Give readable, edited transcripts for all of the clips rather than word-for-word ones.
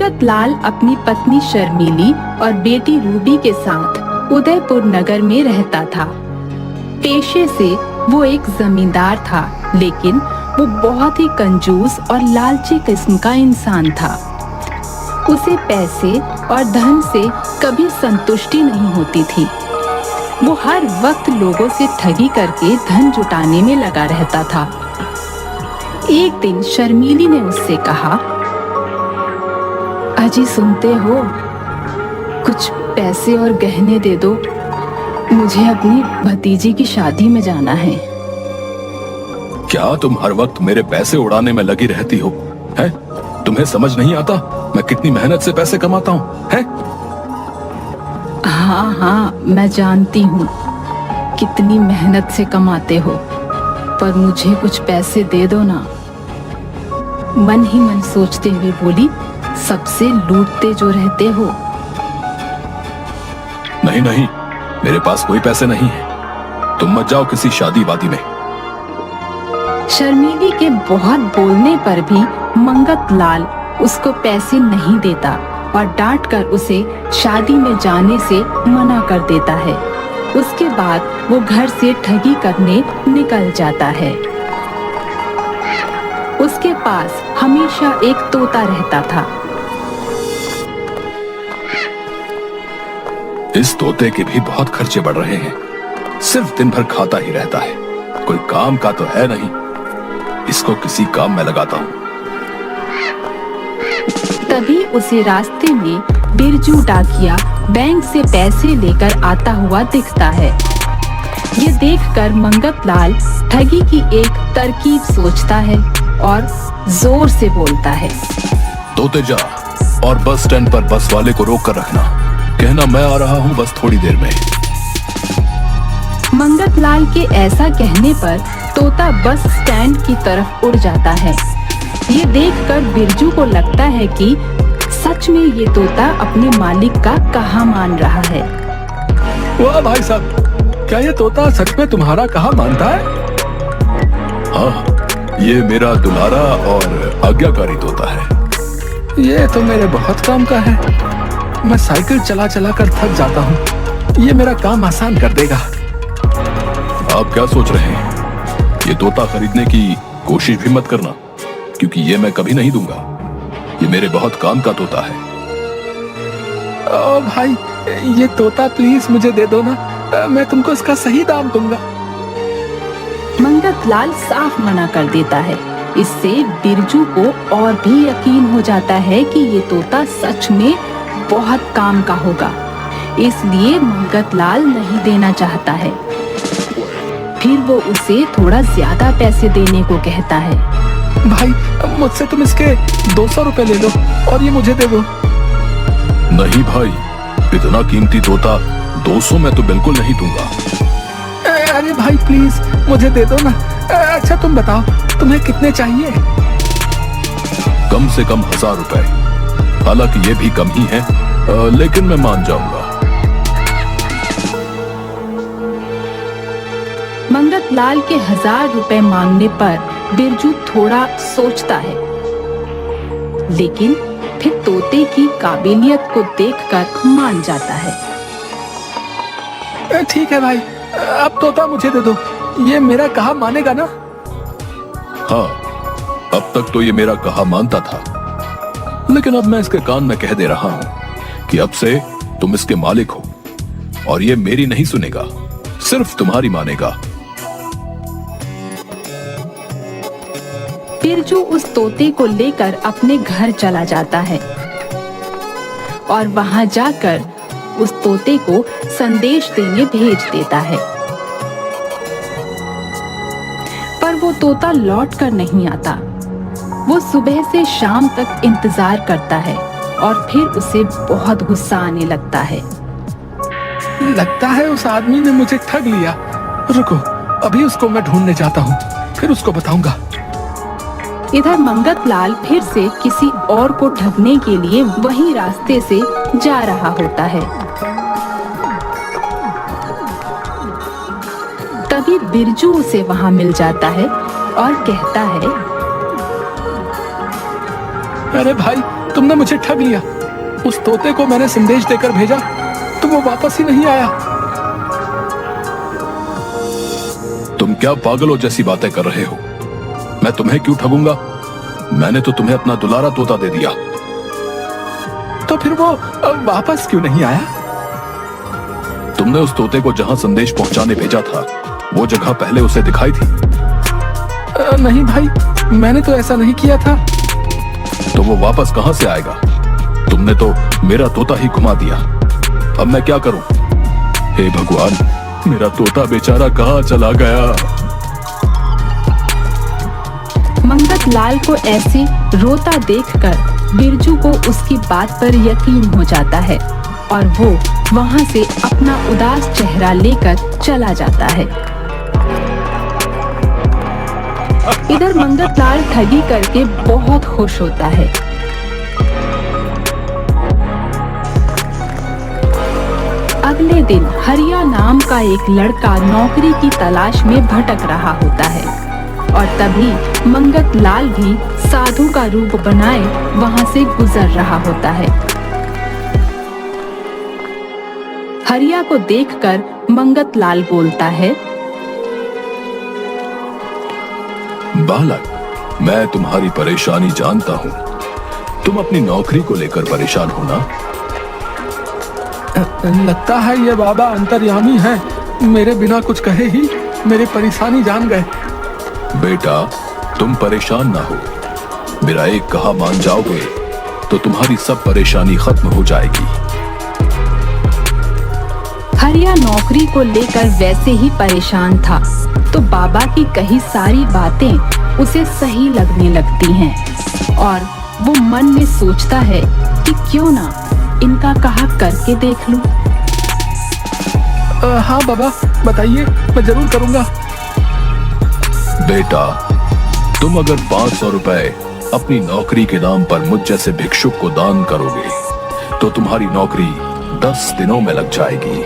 मंगत लाल अपनी पत्नी शर्मीली और बेटी रूबी के साथ उदयपुर नगर में रहता था। पेशे से वो एक जमींदार था, लेकिन वो बहुत ही कंजूस और लालची किस्म का इंसान था। उसे पैसे और धन से कभी संतुष्टि नहीं होती थी। वो हर वक्त लोगों से ठगी करके धन जुटाने में लगा रहता था। एक दिन शर्मीली ने उससे कहा, अजी सुनते हो, कुछ पैसे और गहने दे दो, मुझे अपनी भतीजी की शादी में जाना है। क्या तुम हर वक्त मेरे पैसे उड़ाने में लगी रहती हो? हैं? तुम्हें समझ नहीं आता मैं कितनी मेहनत से पैसे कमाता हूँ? हैं? हाँ, मैं जानती हूँ कितनी मेहनत से कमाते हो, पर मुझे कुछ पैसे दे दो ना। मन ही मन सोचते हुए बोली, सबसे लूटते जो रहते हो। नहीं नहीं, मेरे पास कोई पैसे नहीं है, तुम मत जाओ किसी शादी वादी में। शर्मीली के बहुत बोलने पर भी मंगत लाल उसको पैसे नहीं देता और डांट कर उसे शादी में जाने से मना कर देता है। उसके बाद वो घर से ठगी करने निकल जाता है। उसके पास हमेशा एक तोता रहता था। इस तोते के भी बहुत खर्चे बढ़ रहे हैं, सिर्फ दिन भर खाता ही रहता है, कोई काम का तो है नहीं। इसको किसी काम में लगाता हूँ। तभी उसे रास्ते में बिरजू डाकिया बैंक से पैसे लेकर आता हुआ दिखता है। ये देखकर मंगत लाल ठगी की एक तरकीब सोचता है और जोर से बोलता है, तोते जा और बस स्टैंड पर बस वाले को रोक कर रखना, कहना मैं आ रहा हूँ बस थोड़ी देर में। मंगत लाल के ऐसा कहने पर तोता बस स्टैंड की तरफ उड़ जाता है। ये देखकर बिरजू को लगता है कि सच में ये तोता अपने मालिक का कहा मान रहा है। वाह भाई साहब, क्या ये तोता सच में तुम्हारा कहा मानता है? हाँ, ये मेरा दुलारा और आज्ञाकारी तोता है। ये तो मेरे बहुत काम का है, मैं साइकिल चला चला कर थक जाता हूँ, ये मेरा काम आसान कर देगा। आप क्या सोच रहे हैं? ये तोता खरीदने की कोशिश भी मत करना, क्योंकि ये मैं कभी नहीं दूंगा। ये मेरे बहुत काम का तोता है। ओ भाई, ये तोता प्लीज मुझे दे दो ना, मैं तुमको इसका सही दाम दूंगा। मंगत लाल साफ मना कर देता है। इससे बिरजू को और भी यकीन हो जाता है कि ये तोता सच में बहुत काम का होगा, इसलिए मंगत लाल नहीं देना चाहता है। फिर वो उसे थोड़ा ज्यादा पैसे देने को कहता है। भाई, मुझसे तुम इसके 200 रुपए ले लो और ये मुझे दे दो। नहीं भाई, इतना कीमती तोता 200 में तो बिल्कुल नहीं दूंगा। अरे भाई प्लीज मुझे दे दो ना। अच्छा तुम बताओ, तुम्हें कितने चाहिए? कम से कम 1000 रुपए, हालांकि ये भी कम ही है, लेकिन मैं मान जाऊंगा। मंगत लाल के 1000 रुपए मांगने पर बिरजू थोड़ा सोचता है, लेकिन फिर तोते की काबिलियत को देखकर मान जाता है। ठीक है भाई, अब तोता मुझे दे दो, ये मेरा कहा मानेगा ना? हाँ, अब तक तो ये मेरा कहा मानता था, लेकिन अब मैं इसके कान में कह दे रहा हूँ कि अब से तुम इसके मालिक हो और ये मेरी नहीं सुनेगा, सिर्फ तुम्हारी मानेगा। बिरजू उस तोते को लेकर अपने घर चला जाता है और वहां जाकर उस तोते को संदेश देने भेज देता है, पर वो तोता लौट कर नहीं आता। वो सुबह से शाम तक इंतजार करता है और फिर उसे बहुत गुस्सा आने लगता है। लगता है उस आदमी ने मुझे ठग लिया। रुको, अभी उसको मैं ढूंढने जाता हूँ, फिर उसको बताऊंगा। इधर मंगत लाल फिर से किसी और को ठगने के लिए वही रास्ते से जा रहा होता है। तभी बिरजू उसे वहां मिल जाता है और कहता है, अरे भाई, तुमने मुझे ठग लिया। उस तोते को मैंने संदेश देकर भेजा तो वो वापस ही नहीं आया। तुम क्या पागलों जैसी बातें कर रहे हो? मैं तुम्हें क्यों ठगूंगा? मैंने तो तुम्हें अपना दुलारा तोता दे दिया। तो फिर वो वापस क्यों नहीं आया? तुमने उस तोते को जहां संदेश पहुंचाने भेजा था, वो जगह पहले उसे दिखाई थी? नहीं भाई, मैंने तो ऐसा नहीं किया था। तो वो वापस कहां से आएगा? तुमने तो मेरा तोता ही घुमा दिया। अब मैं क्या करूं? हे भगवान, मेरा तोता बेचारा कहां चला गया? मंगत लाल को ऐसे रोता देखकर बिरजू को उसकी बात पर यकीन हो जाता है और वो वहां से अपना उदास चेहरा लेकर चला जाता है। इधर मंगत लाल ठगी करके बहुत खुश होता है। अगले दिन हरिया नाम का एक लड़का नौकरी की तलाश में भटक रहा होता है और तभी मंगत लाल भी साधु का रूप बनाए वहां से गुजर रहा होता है। हरिया को देखकर मंगत लाल बोलता है, बालक, मैं तुम्हारी परेशानी जानता हूँ। तुम अपनी नौकरी को लेकर परेशान हो ना? लगता है ये बाबा अंतर्यामी है, मेरे बिना कुछ कहे ही मेरी परेशानी जान गए। बेटा, तुम परेशान ना हो। मेरा एक कहा मान जाओगे तो तुम्हारी सब परेशानी खत्म हो जाएगी। हरिया नौकरी को लेकर वैसे ही परेशान था तो बाबा की कही सारी बातें उसे सही लगने लगती हैं और वो मन में सोचता है कि क्यों ना इनका कहा करके देख लूं। हाँ बाबा, बताइए, मैं जरूर करूंगा। बेटा, तुम अगर 500 रुपए अपनी नौकरी के नाम पर मुझ जैसे भिक्षुक को दान करोगे तो तुम्हारी नौकरी 10 दिनों में लग जाएगी।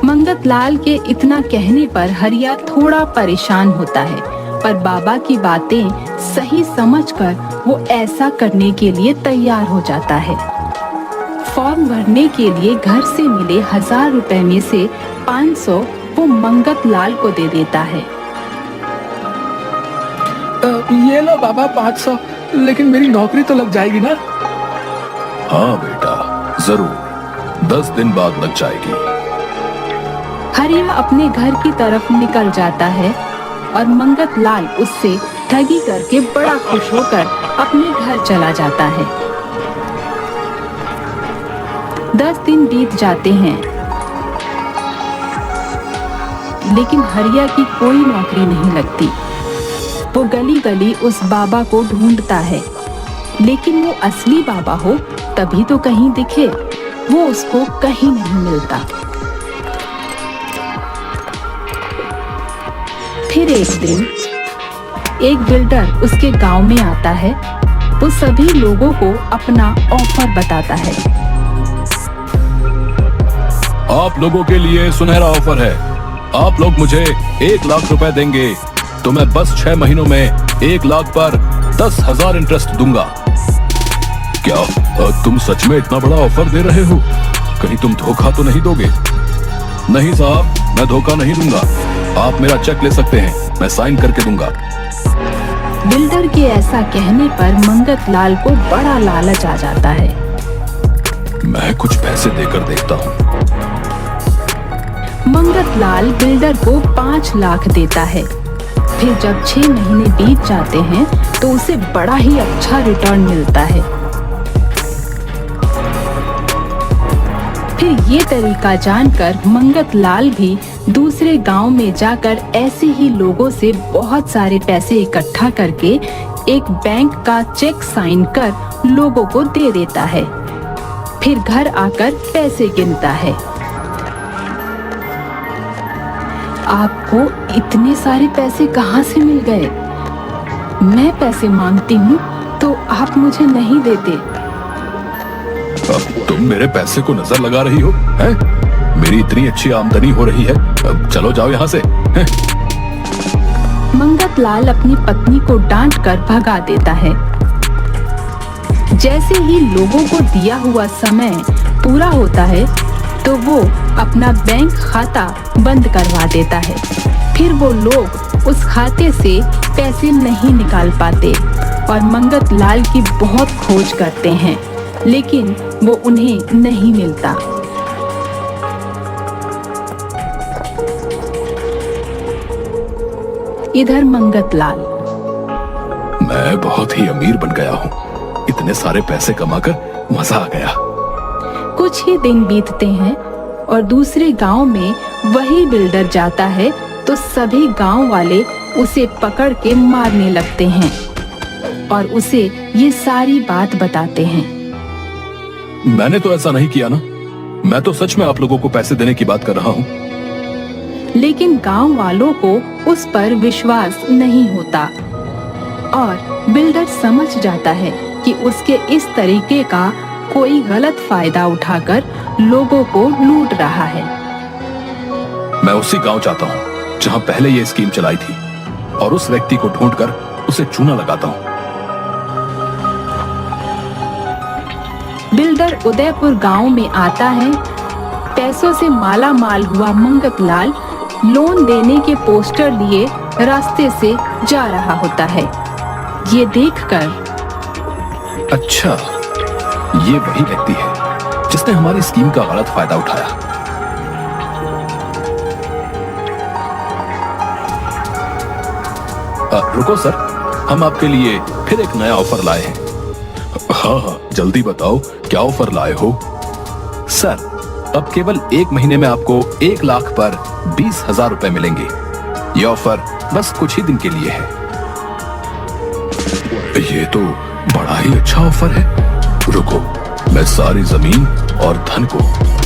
मंगत लाल के इतना कहने पर हरिया थोड़ा परेशान होता है, पर बाबा की बातें सही समझकर वो ऐसा करने के लिए तैयार हो जाता है। फॉर्म भरने के लिए घर से मिले 1000 रुपए में से 500 वो मंगत लाल को दे देता है। ये लो बाबा 500, लेकिन मेरी नौकरी तो लग जाएगी ना? हाँ बेटा, जरूर 10 दिन बाद लग जाएगी। हरिया अपने घर की तरफ निकल जाता है और मंगत लाल उससे ठगी करके बड़ा खुश होकर अपने घर चला जाता है। 10 दिन बीत जाते हैं लेकिन हरिया की कोई नौकरी नहीं लगती। वो गली गली उस बाबा को ढूंढता है, लेकिन वो असली बाबा हो तभी तो कहीं दिखे, वो उसको कहीं नहीं मिलता। फिर एक दिन एक बिल्डर उसके गांव में आता है। वो सभी लोगों को अपना ऑफर बताता है। आप लोगों के लिए सुनहरा ऑफर है। आप लोग मुझे 1 लाख रुपए देंगे तो मैं बस 6 महीनों में 1 लाख पर 10,000 इंटरेस्ट दूंगा। क्या तुम सच में इतना बड़ा ऑफर दे रहे हो? कहीं तुम धोखा तो नहीं दोगे? नहीं साहब, मैं धोखा नहीं दूंगा। आप मेरा चेक ले सकते हैं, मैं साइन करके दूंगा। बिल्डर के ऐसा कहने पर मंगत लाल को बड़ा लालच आ जाता है। मैं कुछ पैसे देकर देखता हूँ। मंगत लाल बिल्डर को 5 लाख देता है। फिर जब 6 महीने बीत जाते हैं तो उसे बड़ा ही अच्छा रिटर्न मिलता है। फिर ये तरीका जानकर मंगत लाल भी दूसरे गांव में जाकर ऐसे ही लोगों से बहुत सारे पैसे इकट्ठा करके एक बैंक का चेक साइन कर लोगों को दे देता है। फिर घर आकर पैसे गिनता है। आपको इतने सारे पैसे कहाँ से मिल गए? मैं पैसे मांगती हूँ तो आप मुझे नहीं देते। अब तुम मेरे पैसे को नजर लगा रही हो, हैं? मेरी इतनी अच्छी आमदनी हो रही है, अब चलो जाओ यहाँ से। हैं? मंगत लाल अपनी पत्नी को डांट कर भगा देता है। जैसे ही लोगों को दिया हुआ समय पूरा होता है तो वो अपना बैंक खाता बंद करवा देता है। फिर वो लोग उस खाते से पैसे नहीं निकाल पाते और मंगत लाल की बहुत खोज करते हैं, लेकिन वो उन्हें नहीं मिलता। इधर मंगत लाल, मैं बहुत ही अमीर बन गया हूँ। इतने सारे पैसे कमाकर मजा आ गया। कुछ ही दिन बीतते हैं और दूसरे गांव में वही बिल्डर जाता है तो सभी गांव वाले उसे पकड़ के मारने लगते हैं और उसे ये सारी बात बताते हैं। मैंने तो ऐसा नहीं किया ना। मैं तो सच में आप लोगों को पैसे देने की बात कर रहा हूँ। लेकिन गांव वालों को उस पर विश्वास नहीं होता और बिल्डर समझ जाता है कि उसके इस तरीके का कोई गलत फायदा उठाकर लोगों को लूट रहा है। मैं उसी गांव जाता हूँ जहाँ पहले ये स्कीम चलाई थी और उस व्यक्ति को ढूंढकर उसे चूना लगाता हूँ। बिल्डर उदयपुर गांव में आता है। पैसों से माला माल हुआ मंगत लाल लोन देने के पोस्टर लिए रास्ते से जा रहा होता है। ये देखकर, अच्छा, ये वही व्यक्ति है जिसने हमारी स्कीम का गलत फायदा उठाया। रुको सर, हम आपके लिए फिर एक नया ऑफर लाए हैं। हाँ, जल्दी बताओ क्या ऑफर लाए हो? सर, अब केवल 1 महीने में आपको 1 लाख पर 20,000 रुपए मिलेंगे। ये ऑफर बस कुछ ही दिन के लिए है। ये तो बड़ा ही अच्छा ऑफर है। रुको, मैं सारी जमीन और धन को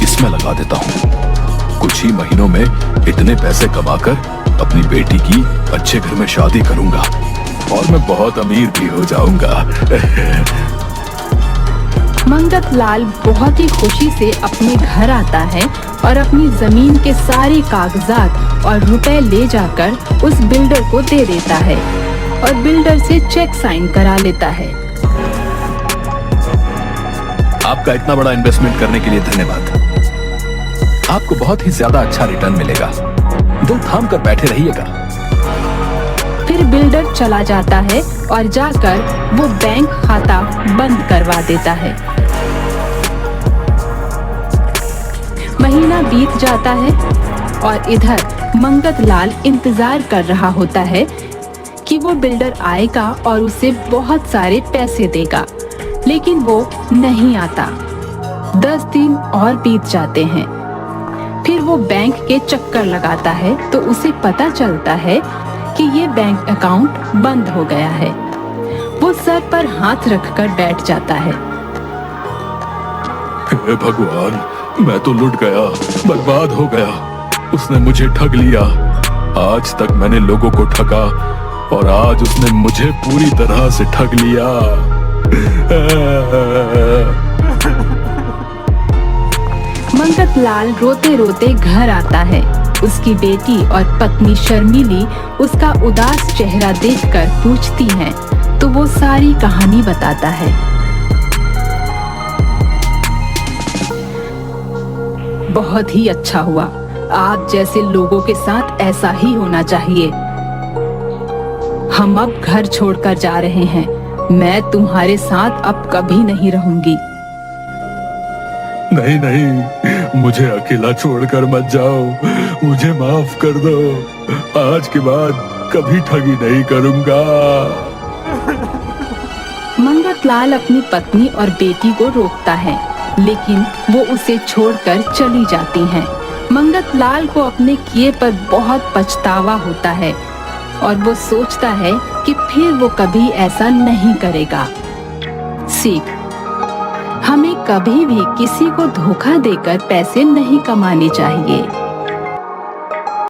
इसमें लगा देता हूँ। कुछ ही महीनों में इतने पैसे कमाकर अपनी बेटी की अच्छे घर में शादी करूंगा और मैं बहुत अमीर भी हो जाऊंगा। मंगत लाल बहुत ही खुशी से अपने घर आता है और अपनी जमीन के सारे कागजात और रुपए ले जाकर उस बिल्डर को दे देता है और बिल्डर से चेक साइन करा लेता है। आपका इतना बड़ा इन्वेस्टमेंट करने के लिए धन्यवाद। आपको बहुत ही ज्यादा अच्छा रिटर्न मिलेगा। दिल थाम कर बैठे रहिएगा। फिर बिल्डर चला जाता है और जाकर वो बैंक खाता बंद करवा देता है। महीना बीत जाता है और इधर मंगत लाल इंतजार कर रहा होता है कि वो बिल्डर आएगा और उसे बहुत सारे पैसे देगा, लेकिन वो नहीं आता। 10 दिन और बीत जाते हैं। फिर वो बैंक के चक्कर लगाता है तो उसे पता चलता है कि ये बैंक अकाउंट बंद हो गया है। वो सर पर हाथ रखकर बैठ जाता है। हे भगवान, मैं तो लुट गया, बर्बाद हो गया। उसने मुझे ठग लिया। आज तक मैंने लोगों को ठगा और आज उसने मुझे पूरी तरह से ठग लिया। मंगत लाल रोते रोते घर आता है। उसकी बेटी और पत्नी शर्मिली उसका उदास चेहरा देखकर पूछती हैं, तो वो सारी कहानी बताता है। बहुत ही अच्छा हुआ। आप जैसे लोगों के साथ ऐसा ही होना चाहिए। हम अब घर छोड़कर जा रहे हैं। मैं तुम्हारे साथ अब कभी नहीं रहूंगी। नहीं नहीं, मुझे अकेला छोड़कर मत जाओ। मुझे माफ कर दो। आज के बाद कभी ठगी नहीं करूंगा। मंगत लाल अपनी पत्नी और बेटी को रोकता है, लेकिन वो उसे छोड़कर चली जाती हैं। मंगत लाल को अपने किए पर बहुत पछतावा होता है और वो सोचता है कि फिर वो कभी ऐसा नहीं करेगा। सीख: हमें कभी भी किसी को धोखा देकर पैसे नहीं कमाने चाहिए।